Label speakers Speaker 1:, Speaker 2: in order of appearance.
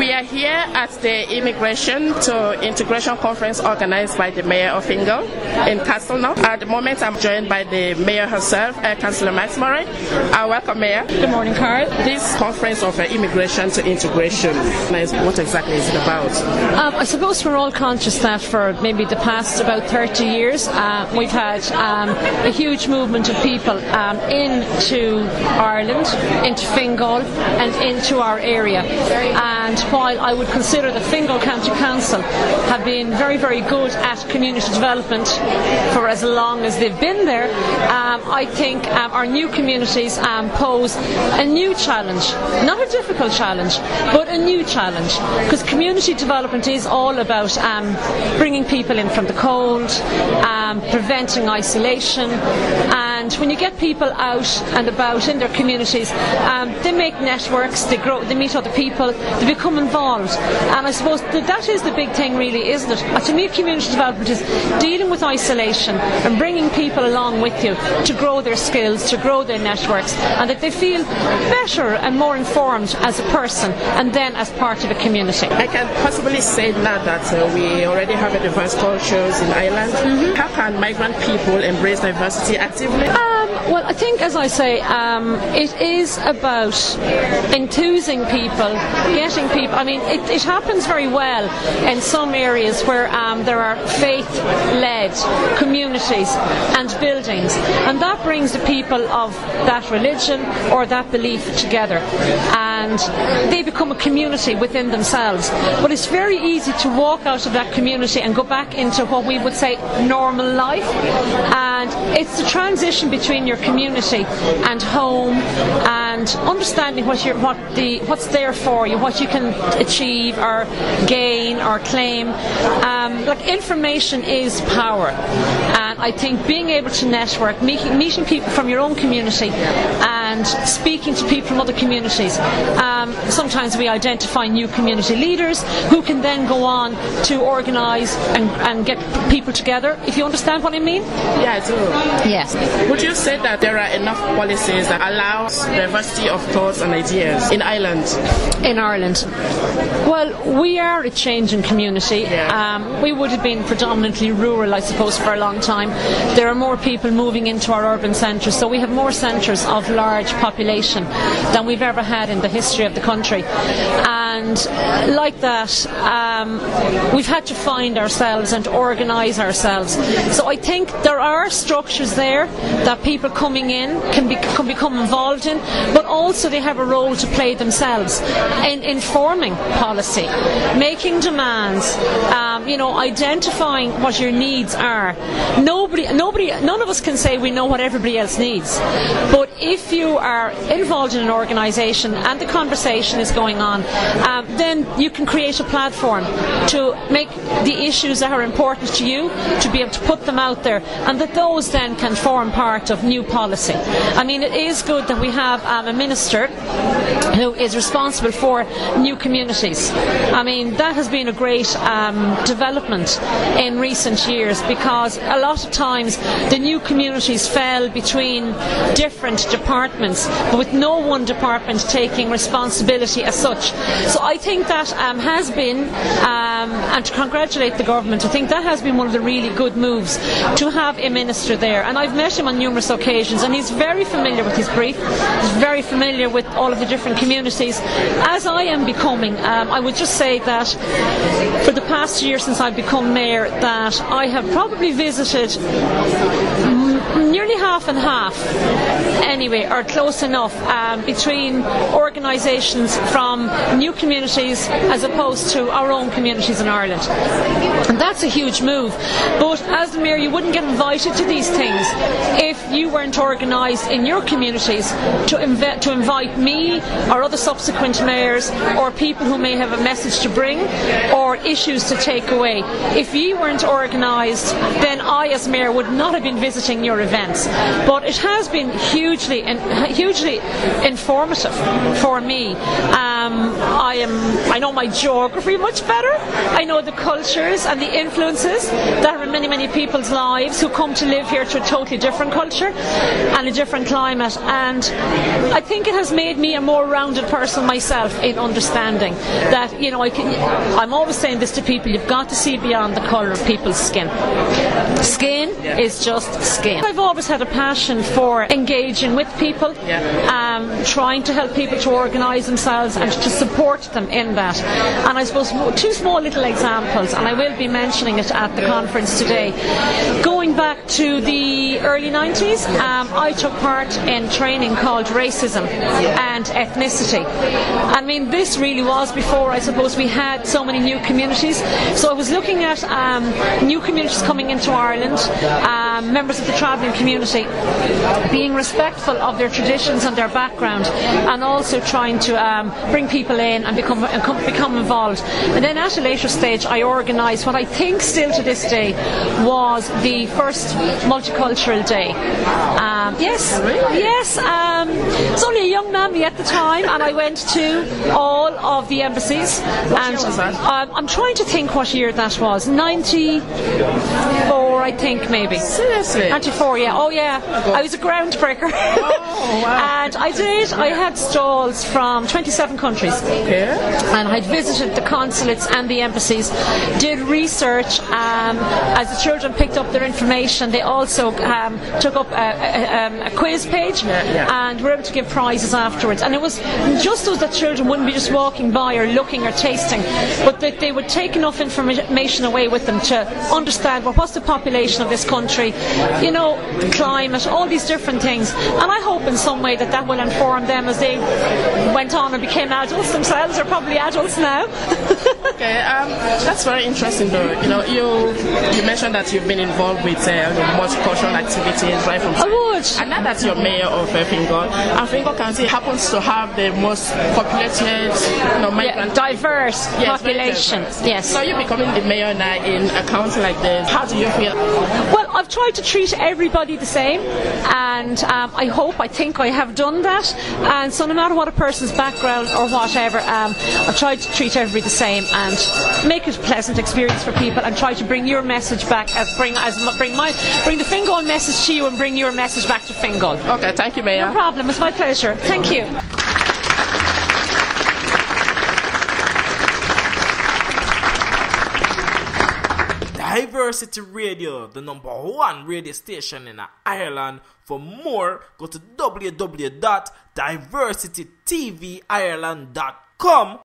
Speaker 1: We are here at the Immigration to Integration Conference organized by the Mayor of Fingal in Castleknock. At the moment, I'm joined by the Mayor herself, Councillor Max Murray. Welcome, Mayor.
Speaker 2: Good morning, Carl.
Speaker 1: This conference of Immigration to Integration, what exactly is it about?
Speaker 2: I suppose we're all conscious that for maybe the past about 30 years, we've had a huge movement of people into Ireland, into Fingal and into our area. And while I would consider the Fingal County Council have been very, very good at community development for as long as they've been there, I think our new communities pose a new challenge, not a difficult challenge, but a new challenge, because community development is all about bringing people in from the cold, preventing isolation, and when you get people out and about in their communities, they make networks, they grow, they meet other people, they become involved, and I suppose that is the big thing, really, isn't it? To me, community development is dealing with isolation and bringing people along with you to grow their skills, to grow their networks, and that they feel better and more informed as a person and then as part of a community.
Speaker 1: I can possibly say now that we already have a diverse cultures in Ireland. Mm-hmm. How can migrant people embrace diversity actively?
Speaker 2: Well, I think, as I say, it is about enthusing people, getting people. I mean, it happens very well in some areas where there are faith-led communities and buildings, and that brings the people of that religion or that belief together, and they become a community within themselves. But it's very easy to walk out of that community and go back into what we would say normal life, and it's the transition between your community and home, and understanding what's there for you, what you can achieve or gain or claim. Like, information is power, and I think being able to network, meeting people from your own community and speaking to people from other communities. Sometimes we identify new community leaders who can then go on to organise and get people together, if you understand what I mean?
Speaker 1: Yeah, I do.
Speaker 2: Yes.
Speaker 1: Would you say that there are enough policies that allow diversity of thoughts and ideas in Ireland?
Speaker 2: In Ireland? Well, we are a changing community. Yeah. We would have been predominantly rural, I suppose, for a long time. There are more people moving into our urban centres, so we have more centres of large population than we've ever had in the history of the country. And like that, we've had to find ourselves and organise ourselves. So I think there are structures there that people coming in can become involved in, but also they have a role to play themselves in informing policy, making demands, identifying what your needs are. None of us can say we know what everybody else needs, but if you are involved in an organisation and the conversation is going on, then you can create a platform to make the issues that are important to you, to be able to put them out there, and that those then can form part of new policy. I mean, it is good that we have a minister who is responsible for new communities. I mean, that has been a great development in recent years, because a lot of times the new communities fell between different departments, but with no one department taking responsibility as such. So I think that has been, and to congratulate the government, I think that has been one of the really good moves, to have a minister there. And I've met him on numerous occasions, and he's very familiar with his brief, he's very familiar with all of the different communities, as I am becoming. I would just say that for the past year since I've become mayor, that I have probably visited nearly half and half, anyway, or close enough, between organisations from new communities as opposed to our own communities in Ireland. And that's a huge move. But as the mayor, you wouldn't get invited to these things if you weren't organised in your communities to invite me or other subsequent mayors or people who may have a message to bring or issues to take away. If you weren't organised, then I as mayor would not have been visiting your events. But it has been hugely hugely informative for me. I know my geography much better. I know the cultures and the influences that are in many, many people's lives who come to live here to a totally different culture and a different climate. And I think it has made me a more rounded person myself in understanding that, you know, I'm always saying this to people, you've got to see beyond the colour of people's skin. Skin is just skin. I've always had a passion for engaging with people, trying to help people to organise themselves and to support them in that. And I suppose two small little examples, and I will be mentioning it at the conference today. Going back to the early 90s, I took part in training called Racism and Ethnicity. I mean, this really was before, I suppose, we had so many new communities. So I was looking at new communities coming into Ireland, members of the travelling community, being respectful of their traditions and their background, and also trying to bring people in and become involved. And then at a later stage I organised what I think still to this day was the first multicultural day. I was only a young mammy at the time, and I went to all of the embassies.
Speaker 1: What year was that?
Speaker 2: I'm trying to think what year that was. 94, I think, maybe.
Speaker 1: Seriously?
Speaker 2: 94, yeah. Oh, yeah. I was a groundbreaker.
Speaker 1: Oh, wow.
Speaker 2: And I did. I had stalls from 27 countries.
Speaker 1: Okay.
Speaker 2: And I'd visited the consulates and the embassies, did research. As the children picked up their information, they also took up a quiz page and were able to give prizes afterwards. And it was just so that children wouldn't be just walking by or looking or tasting, but that they would take enough information away with them to understand what's the population of this country, you know, the climate, all these different things. And I hope in some way that will inform them as they went on and became adults themselves, or probably adults now.
Speaker 1: Okay, that's very interesting though. You know, you mentioned that you've been involved with multicultural activities right from...
Speaker 2: I would.
Speaker 1: And now that you're mayor of Fingal, and Fingal County happens to have the most populated, migrant...
Speaker 2: diverse population. Yes.
Speaker 1: So you're becoming the mayor now in a county like this. How do you feel?
Speaker 2: Well, I've tried to treat everybody the same, and I think I have done that. And so no matter what a person's background or whatever, I've tried to treat everybody the same and make it a pleasant experience for people, and try to bring your message back, bring the Fingal message to you and bring your message back to Fingal.
Speaker 1: Okay, thank you, Mayor.
Speaker 2: No problem, it's my pleasure. Thank you.
Speaker 3: Diversity Radio, the #1 radio station in Ireland. For more, go to www.diversitytvireland.com